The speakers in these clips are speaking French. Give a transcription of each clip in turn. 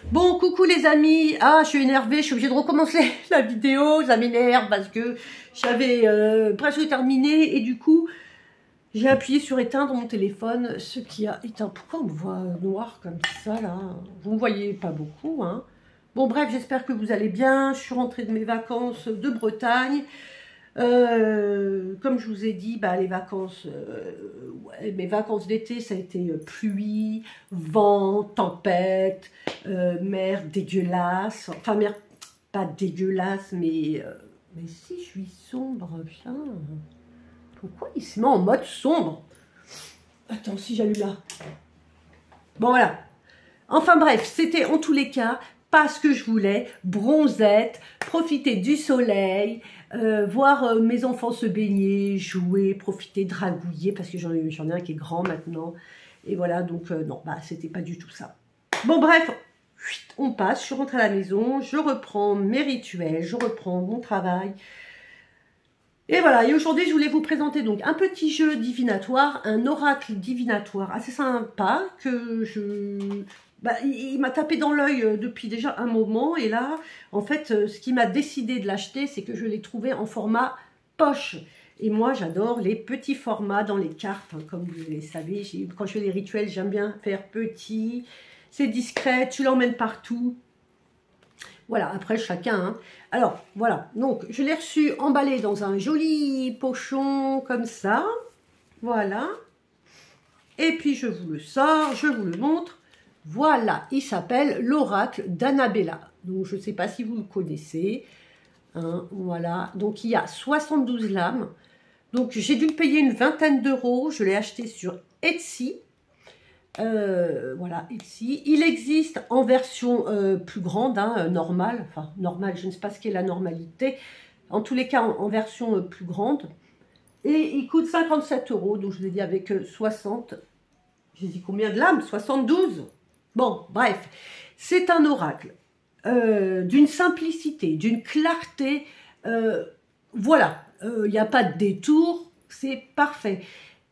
Bon, coucou les amis. Ah, je suis énervée, je suis obligée de recommencer la vidéo. Ça m'énerve parce que j'avais presque terminé et du coup, j'ai appuyé sur éteindre mon téléphone, ce qui a éteint. Pourquoi on me voit noir comme ça, là? Vous ne me voyez pas beaucoup, hein. Bon, bref, j'espère que vous allez bien. Je suis rentrée de mes vacances de Bretagne. Comme je vous ai dit, bah, les vacances, ouais, mes vacances d'été, ça a été pluie, vent, tempête, mer dégueulasse. Enfin, mer pas dégueulasse, mais si je suis sombre, putain. Pourquoi il se met en mode sombre? Attends, si j'allume là. Bon, voilà. Enfin bref, c'était en tous les cas pas ce que je voulais. Bronzette, profiter du soleil, voir mes enfants se baigner, jouer, profiter, dragouiller, parce que j'en ai un qui est grand maintenant. Et voilà, donc non, bah c'était pas du tout ça. Bon bref, on passe, je suis rentrée à la maison, je reprends mes rituels, je reprends mon travail. Et voilà, et aujourd'hui je voulais vous présenter donc un petit jeu divinatoire, un oracle divinatoire assez sympa que il m'a tapé dans l'œil depuis déjà un moment et là, en fait, ce qui m'a décidé de l'acheter, c'est que je l'ai trouvé en format poche. Et moi, j'adore les petits formats dans les cartes, hein, comme vous le savez, quand je fais les rituels, j'aime bien faire petit, c'est discret, tu l'emmènes partout. Voilà, après chacun. Hein. Alors, voilà. Donc, je l'ai reçu emballé dans un joli pochon comme ça. Voilà. Et puis, je vous le sors, je vous le montre. Voilà, il s'appelle l'oracle d'Annabella. Donc, je ne sais pas si vous le connaissez. Hein, voilà. Donc, il y a 72 lames. Donc, j'ai dû le payer une vingtaine d'euros. Je l'ai acheté sur Etsy. Voilà, ici. Il existe en version plus grande, hein, normale. Enfin, normale, je ne sais pas ce qu'est la normalité. En tous les cas, en version plus grande. Et il coûte 57 euros. Donc, je vous ai dit avec 60. J'ai dit combien de lames? 72. Bon, bref. C'est un oracle d'une simplicité, d'une clarté. Voilà. Il n'y a pas de détour. C'est parfait.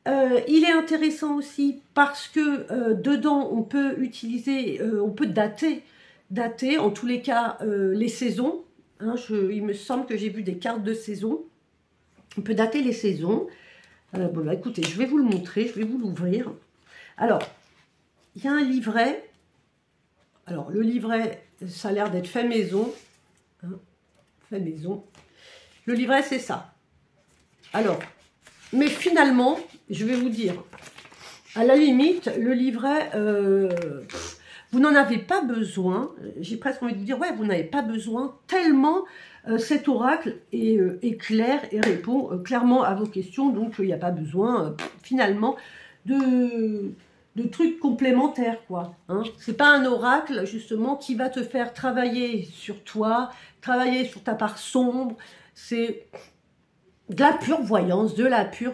Il est intéressant aussi parce que dedans on peut utiliser, on peut dater en tous les cas les saisons. Hein, il me semble que j'ai vu des cartes de saison. On peut dater les saisons. Bon, bah, écoutez, je vais vous le montrer, je vais vous l'ouvrir. Alors, il y a un livret. Alors, le livret, ça a l'air d'être fait maison. Hein, fait maison. Le livret, c'est ça. Alors, mais finalement, je vais vous dire, à la limite, le livret, vous n'en avez pas besoin. J'ai presque envie de dire, ouais, vous n'avez pas besoin, tellement cet oracle est clair et répond clairement à vos questions. Donc, il n'y a pas besoin, finalement, de trucs complémentaires, quoi. Hein. C'est pas un oracle, justement, qui va te faire travailler sur toi, travailler sur ta part sombre. C'est de la pure voyance, de la pure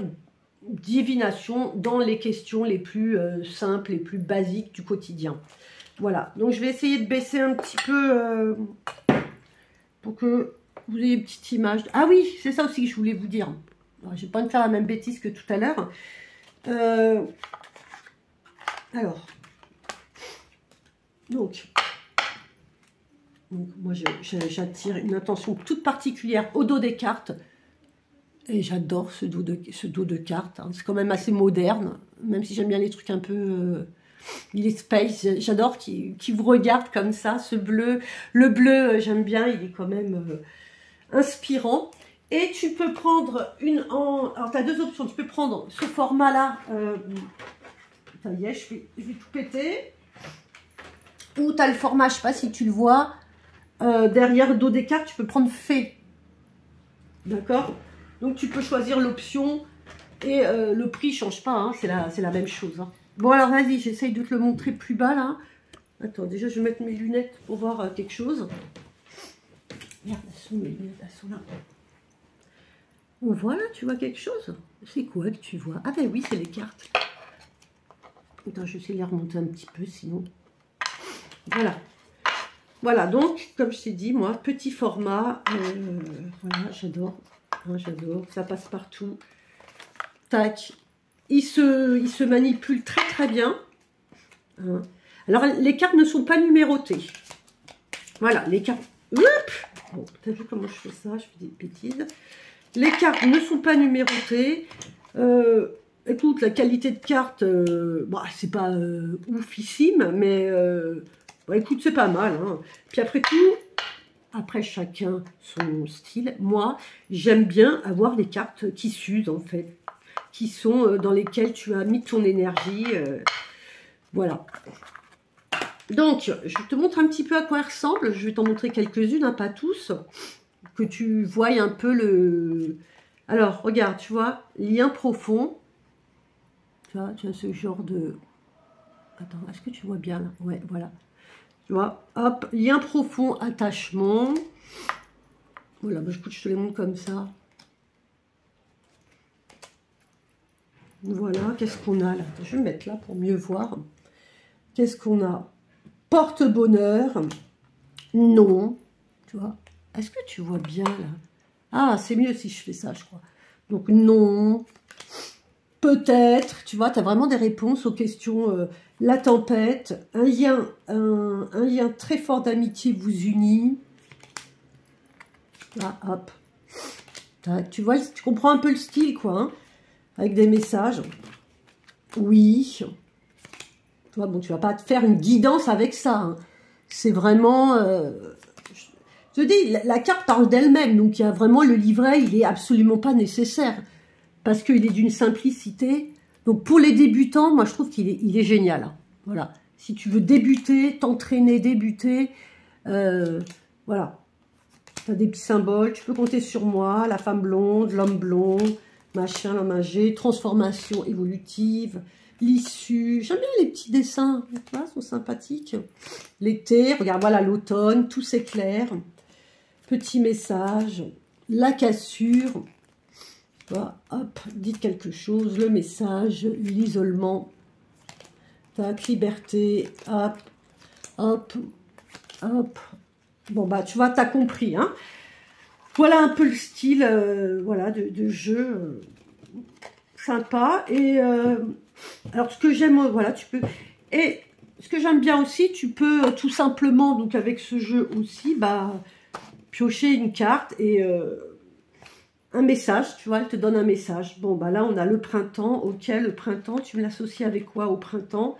divination dans les questions les plus simples, les plus basiques du quotidien. Voilà, donc je vais essayer de baisser un petit peu pour que vous ayez une petite image. Ah oui, c'est ça aussi que je voulais vous dire. Je ne vais pas me faire la même bêtise que tout à l'heure. Alors, donc moi j'attire une attention toute particulière au dos des cartes. Et j'adore ce dos de cartes. Hein. C'est quand même assez moderne, même si j'aime bien les trucs un peu... il est space. J'adore qu'il vous regarde comme ça, ce bleu. Le bleu, j'aime bien, il est quand même inspirant. Et tu peux prendre alors, tu as deux options. Tu peux prendre ce format-là. Ça y est, je vais tout péter. Ou tu as le format, je ne sais pas si tu le vois, derrière le dos des cartes, tu peux prendre fait. D'accord ? Donc, tu peux choisir l'option et le prix ne change pas, hein, c'est la même chose. Hein. Bon, alors, vas-y, j'essaye de te le montrer plus bas, là. Attends, déjà, je vais mettre mes lunettes pour voir quelque chose. Merde, mes lunettes, elles sont là. Bon, voilà, tu vois quelque chose? C'est quoi que tu vois? Ah ben oui, c'est les cartes. Attends, je vais essayer de les remonter un petit peu, sinon... Voilà. Voilà, donc, comme je t'ai dit, moi, petit format. Voilà, j'adore. Hein, j'adore, ça passe partout. Tac. Il se manipule très très bien. Hein. Alors, les cartes ne sont pas numérotées. Voilà, les cartes... Bon, t'as vu comment je fais ça? Je fais des bêtises. Les cartes ne sont pas numérotées. Écoute, la qualité de carte, bah, c'est pas oufissime, mais bah, écoute, c'est pas mal. Hein. Puis après tout, après chacun son style, moi, j'aime bien avoir des cartes qui s'usent, en fait, qui sont dans lesquelles tu as mis ton énergie. Voilà. Donc, je te montre un petit peu à quoi elle ressemble. Je vais t'en montrer quelques-unes, hein, pas tous, que tu voies un peu le... Alors, regarde, tu vois, lien profond. Tu as ce genre de... Attends, est-ce que tu vois bien là? Ouais, voilà. Tu vois, hop, lien profond, attachement. Voilà, bah, écoute, je te les montre comme ça. Voilà, qu'est-ce qu'on a là? Je vais me mettre là pour mieux voir. Qu'est-ce qu'on a? Porte-bonheur. Non. Tu vois? Est-ce que tu vois bien là? Ah, c'est mieux si je fais ça, je crois. Donc, non. Peut-être. Tu vois, tu as vraiment des réponses aux questions. La tempête. Un lien très fort d'amitié vous unit. Là, hop. Tu vois, tu comprends un peu le style, quoi. Hein, avec des messages. Oui. Tu vois, bon, tu vas pas te faire une guidance avec ça. Hein. C'est vraiment... je te dis, la carte parle d'elle-même. Donc, il y a vraiment le livret, il est absolument pas nécessaire. Parce qu'il est d'une simplicité. Donc, pour les débutants, moi, je trouve qu'il est génial. Hein. Voilà. Si tu veux débuter, t'entraîner, débuter, voilà. Tu as des petits symboles. Tu peux compter sur moi. La femme blonde, l'homme blond, machin, l'homme âgé, transformation évolutive, l'issue. J'aime bien les petits dessins. Tu vois, ils sont sympathiques. L'été, regarde, voilà, l'automne, tout s'éclaire. Petit message. La cassure. Voilà, hop, dites quelque chose. Le message, l'isolement. Tac, liberté. Hop, hop, hop. Bon, bah, tu vois, t'as compris, hein. Voilà un peu le style, voilà, de jeu sympa. Et alors, ce que j'aime, voilà, tu peux... Et ce que j'aime bien aussi, tu peux tout simplement, donc avec ce jeu aussi, bah, piocher une carte et un message, tu vois, elle te donne un message. Bon, bah là, on a le printemps. Ok, le printemps, tu me l'associes avec quoi au printemps?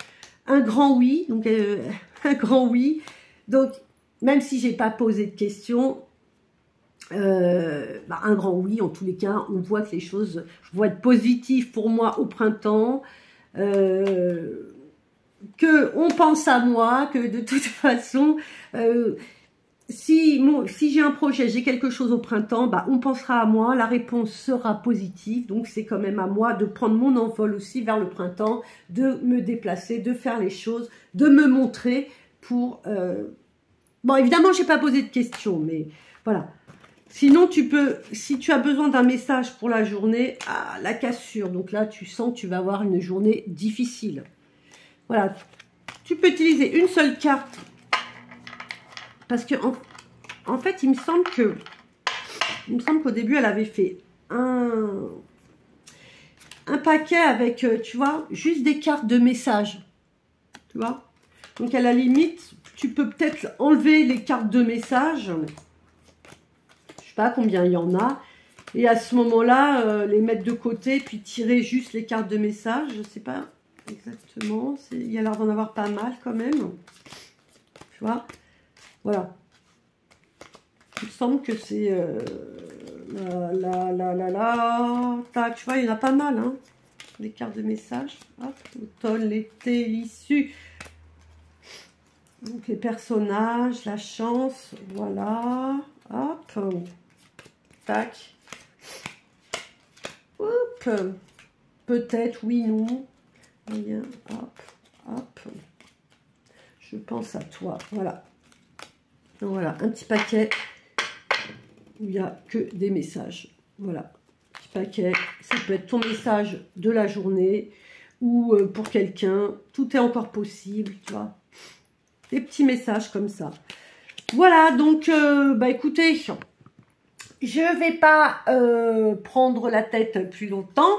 Un grand oui, donc un grand oui. Donc, même si j'ai pas posé de questions, bah, un grand oui, en tous les cas, on voit que les choses vont être positives pour moi au printemps, que on pense à moi, que de toute façon, si j'ai un projet, j'ai quelque chose au printemps, bah, on pensera à moi, la réponse sera positive, donc c'est quand même à moi de prendre mon envol aussi vers le printemps, de me déplacer, de faire les choses, de me montrer pour... Bon, évidemment, j'ai pas posé de questions, mais voilà. Sinon, tu peux, si tu as besoin d'un message pour la journée, ah, la cassure. Donc là, tu sens que tu vas avoir une journée difficile. Voilà. Tu peux utiliser une seule carte. Parce que, en fait, il me semble qu'au début, elle avait fait un paquet avec, tu vois, juste des cartes de messages. Tu vois? Donc, à la limite, tu peux peut-être enlever les cartes de messages. Je sais pas combien il y en a. Et à ce moment-là, les mettre de côté, puis tirer juste les cartes de message. Je sais pas exactement. Il y a l'air d'en avoir pas mal quand même. Tu vois? Voilà. Il me semble que c'est... Tac, tu vois, il y en a pas mal, hein. Les cartes de message. Hop, l'automne, l'été, l'issue. Donc les personnages, la chance, voilà. Hop. Tac. Hop. Peut-être, oui, non. Rien. Hop. Hop. Je pense à toi. Voilà. Donc voilà, un petit paquet où il n'y a que des messages. Voilà. Petit paquet. Ça peut être ton message de la journée ou pour quelqu'un. Tout est encore possible, tu vois. Des petits messages comme ça. Voilà, donc, bah écoutez, je vais pas prendre la tête plus longtemps.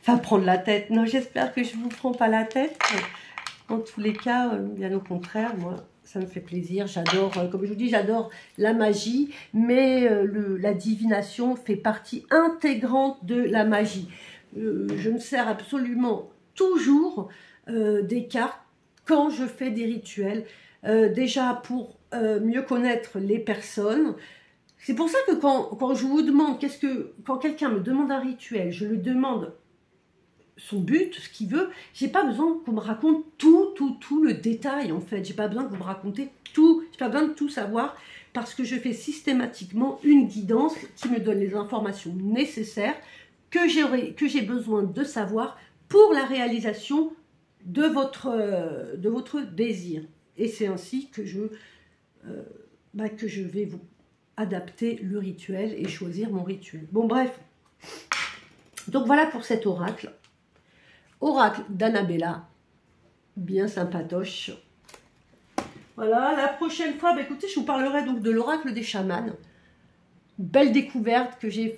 Enfin, prendre la tête. Non, j'espère que je vous prends pas la tête. En tous les cas, bien au contraire, moi, ça me fait plaisir. J'adore, comme je vous dis, j'adore la magie, mais la divination fait partie intégrante de la magie. Je me sers absolument toujours des cartes quand je fais des rituels, déjà pour mieux connaître les personnes. C'est pour ça que quand je vous demande, quand quelqu'un me demande un rituel, je lui demande son but, ce qu'il veut, j'ai pas besoin qu'on me raconte tout le détail en fait. J'ai pas besoin que vous me racontez tout, j'ai pas besoin de tout savoir parce que je fais systématiquement une guidance qui me donne les informations nécessaires que j'ai besoin de savoir pour la réalisation de votre désir. Et c'est ainsi que je vais vous adapter le rituel et choisir mon rituel. Bon bref, donc voilà pour cet oracle. Oracle d'Annabella, bien sympatoche. Voilà, la prochaine fois, écoutez, je vous parlerai donc de l'oracle des chamans. Belle découverte que j'ai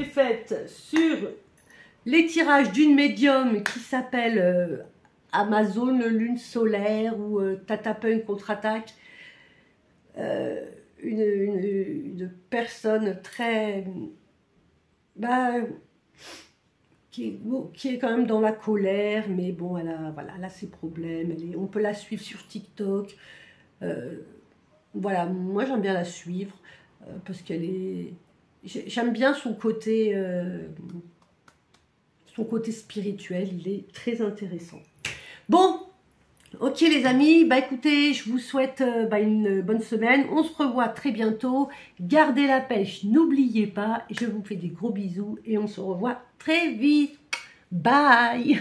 faite sur les tirages d'une médium qui s'appelle Amazon Lune Solaire ou Tata Punk contre-attaque. Une personne très... qui est quand même dans la colère, mais bon, elle a ses problèmes. On peut la suivre sur TikTok. Voilà, moi j'aime bien la suivre parce qu'elle est... J'aime bien son côté spirituel, il est très intéressant. Bon, ok les amis, écoutez, je vous souhaite une bonne semaine. On se revoit très bientôt. Gardez la pêche, n'oubliez pas. Je vous fais des gros bisous et on se revoit très vite. Bye.